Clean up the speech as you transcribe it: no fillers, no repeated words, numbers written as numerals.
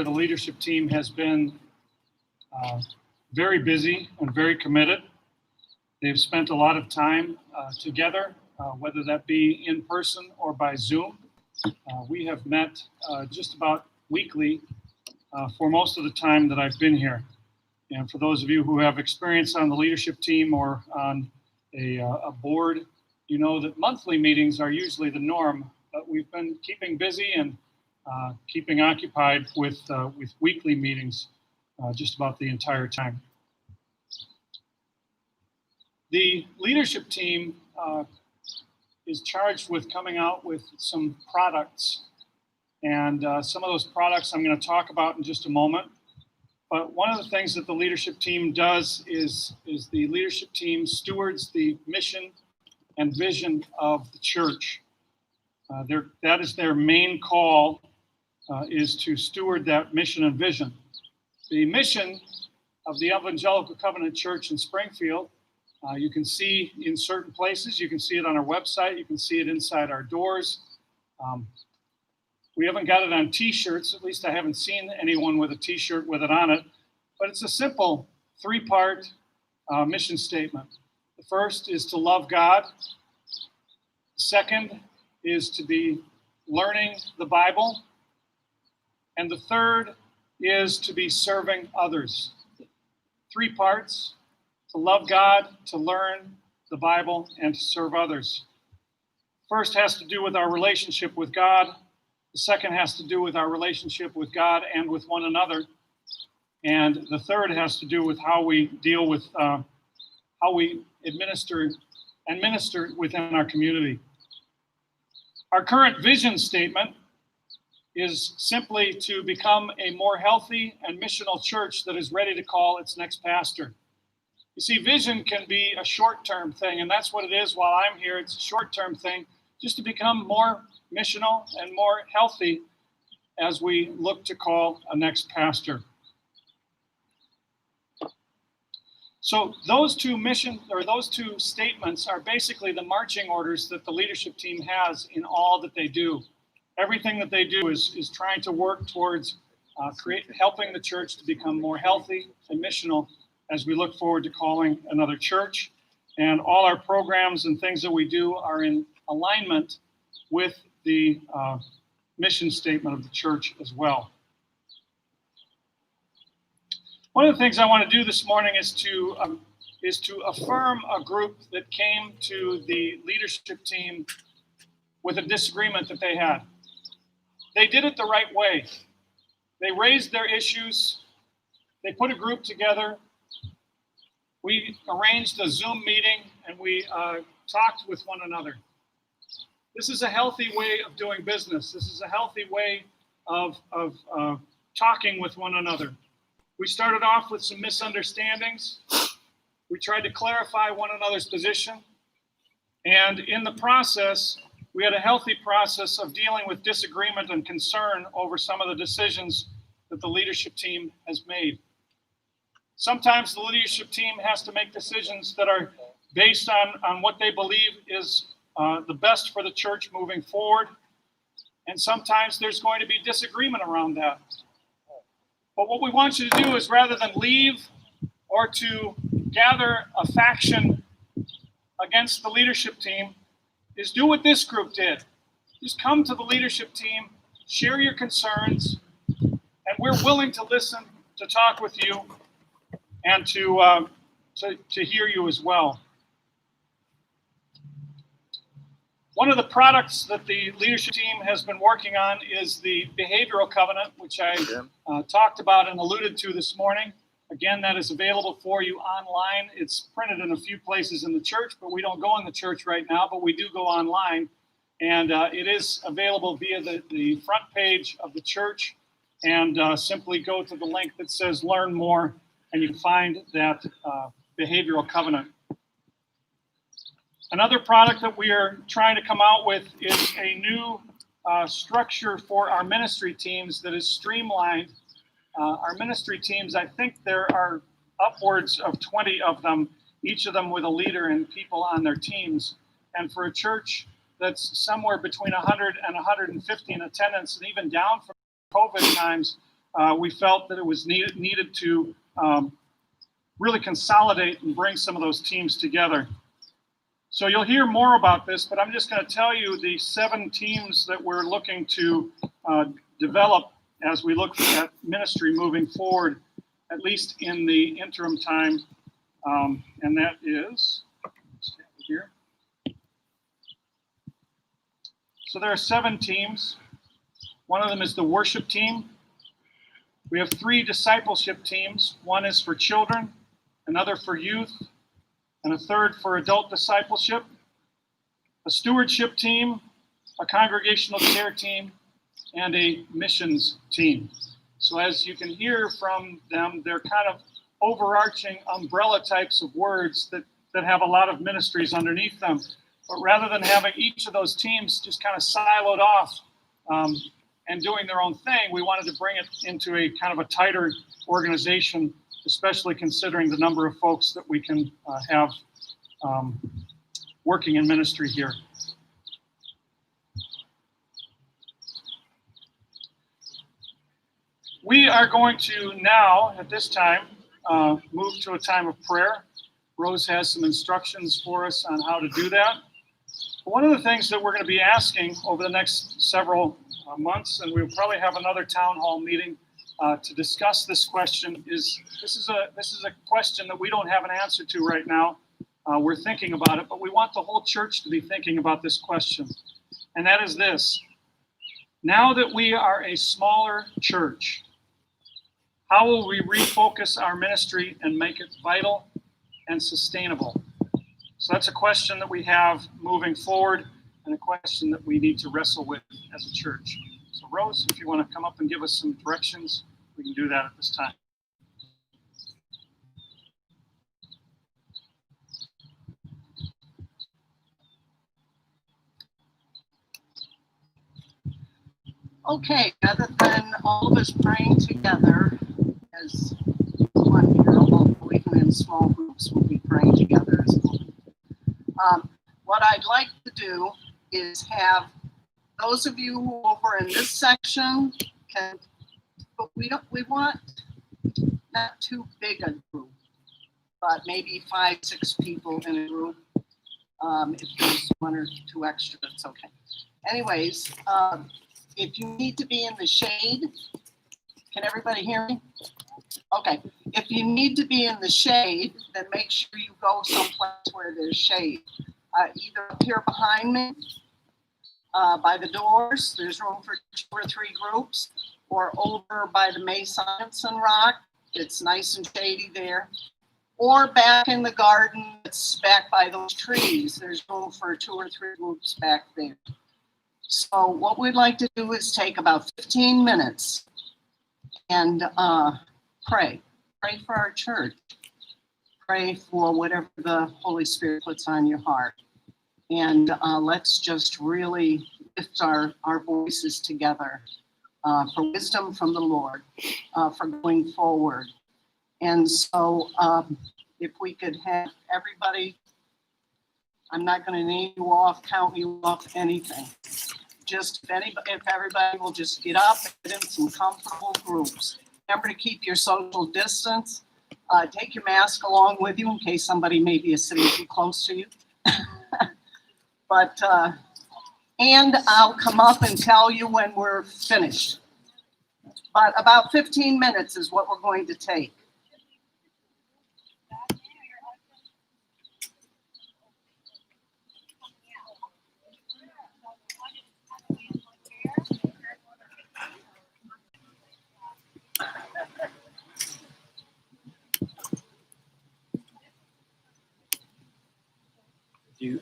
The leadership team has been very busy and very committed. They've spent a lot of time together, whether that be in person or by Zoom. We have met just about weekly for most of the time that I've been here. And for those of you who have experience on the leadership team or on a board, you know that monthly meetings are usually the norm, but we've been keeping busy and keeping occupied with weekly meetings just about the entire time. The leadership team is charged with coming out with some products, and some of those products I'm going to talk about in just a moment. But one of the things that the leadership team does is the leadership team stewards the mission and vision of the church. That is their main call, is to steward that mission and vision. The mission of the Evangelical Covenant Church in Springfield, you can see in certain places. You can see it on our website. You can see it inside our doors. We haven't got it on T-shirts. At least I haven't seen anyone with a T-shirt with it on it. But it's a simple three-part mission statement. The first is to love God. The second is to be learning the Bible. And the third is to be serving others. 3 parts: to love God, to learn the Bible, and to serve others. First has to do with our relationship with God. The second has to do with our relationship with God and with one another. And the third has to do with how we deal with, how we administer and minister within our community. Our current vision statement is simply to become a more healthy and missional church that is ready to call its next pastor. You see, vision can be a short-term thing, and that's what it is while I'm here. It's a short-term thing, just to become more missional and more healthy as we look to call a next pastor. So those two statements are basically the marching orders that the leadership team has in all that they do. Everything that they do is trying to work towards helping the church to become more healthy and missional as we look forward to calling another church. And all our programs and things that we do are in alignment with the mission statement of the church as well. One of the things I want to do this morning is to affirm a group that came to the leadership team with a disagreement that they had. They did it the right way. They raised their issues. They put a group together. We arranged a Zoom meeting, and we talked with one another. This is a healthy way of doing business. This is a healthy way of talking with one another. We started off with some misunderstandings. We tried to clarify one another's position. And in the process, we had a healthy process of dealing with disagreement and concern over some of the decisions that the leadership team has made. Sometimes the leadership team has to make decisions that are based on what they believe is the best for the church moving forward. And sometimes there's going to be disagreement around that. But what we want you to do is, rather than leave or to gather a faction against the leadership team, is do what this group did. Just come to the leadership team, share your concerns, and we're willing to listen, to talk with you, and to hear you as well. One of the products that the leadership team has been working on is the behavioral covenant, which I talked about and alluded to this morning. Again, that is available for you online. It's printed in a few places in the church, but we don't go in the church right now, but we do go online. And it is available via the front page of the church. And simply go to the link that says Learn More, and you can find that behavioral covenant. Another product that we are trying to come out with is a new structure for our ministry teams that is streamlined. Our ministry teams, I think there are upwards of 20 of them, each of them with a leader and people on their teams. And for a church that's somewhere between 100 and 150 in attendance, and even down from COVID times, we felt that it was needed to really consolidate and bring some of those teams together. So you'll hear more about this, but I'm just going to tell you the 7 teams that we're looking to develop as we look at ministry moving forward, at least in the interim time, and that is here. So there are 7 teams. One of them is the worship team. We have 3 discipleship teams. One is for children, another for youth, and a third for adult discipleship. A stewardship team, a congregational care team, and a missions team. So as you can hear from them, they're kind of overarching umbrella types of words that have a lot of ministries underneath them. But rather than having each of those teams just kind of siloed off and doing their own thing, we wanted to bring it into a kind of a tighter organization, especially considering the number of folks that we can have working in ministry here. We are going to now, at this time, move to a time of prayer. Rose has some instructions for us on how to do that. But one of the things that we're going to be asking over the next several months, and we'll probably have another town hall meeting to discuss this question, is this is a question that we don't have an answer to right now. We're thinking about it, but we want the whole church to be thinking about this question. And that is this: now that we are a smaller church, how will we refocus our ministry and make it vital and sustainable? So that's a question that we have moving forward, and a question that we need to wrestle with as a church. So Rose, if you want to come up and give us some directions, we can do that at this time. Okay, other than all of us praying together, as one here, or even in small groups, we'll be praying together as well. What I'd like to do is have those of you who are over in this section can, but we want not too big a group, but maybe 5, 6 people in a group. If there's 1 or 2 extra, that's okay. Anyways, if you need to be in the shade, can everybody hear me? Okay, if you need to be in the shade, then make sure you go someplace where there's shade. Either up here behind me, by the doors, there's room for 2 or 3 groups, or over by the Masons and Rock, it's nice and shady there. Or back in the garden, it's back by those trees, there's room for 2 or 3 groups back there. So what we'd like to do is take about 15 minutes and pray. Pray for our church. Pray for whatever the Holy Spirit puts on your heart. And let's just really lift our voices together for wisdom from the Lord, for going forward. And so if we could have everybody, I'm not going to name you off, count you off, anything. Just if everybody will just get up and get in some comfortable groups. Remember to keep your social distance. Take your mask along with you in case somebody may be sitting too close to you. But and I'll come up and tell you when we're finished. But about 15 minutes is what we're going to take. You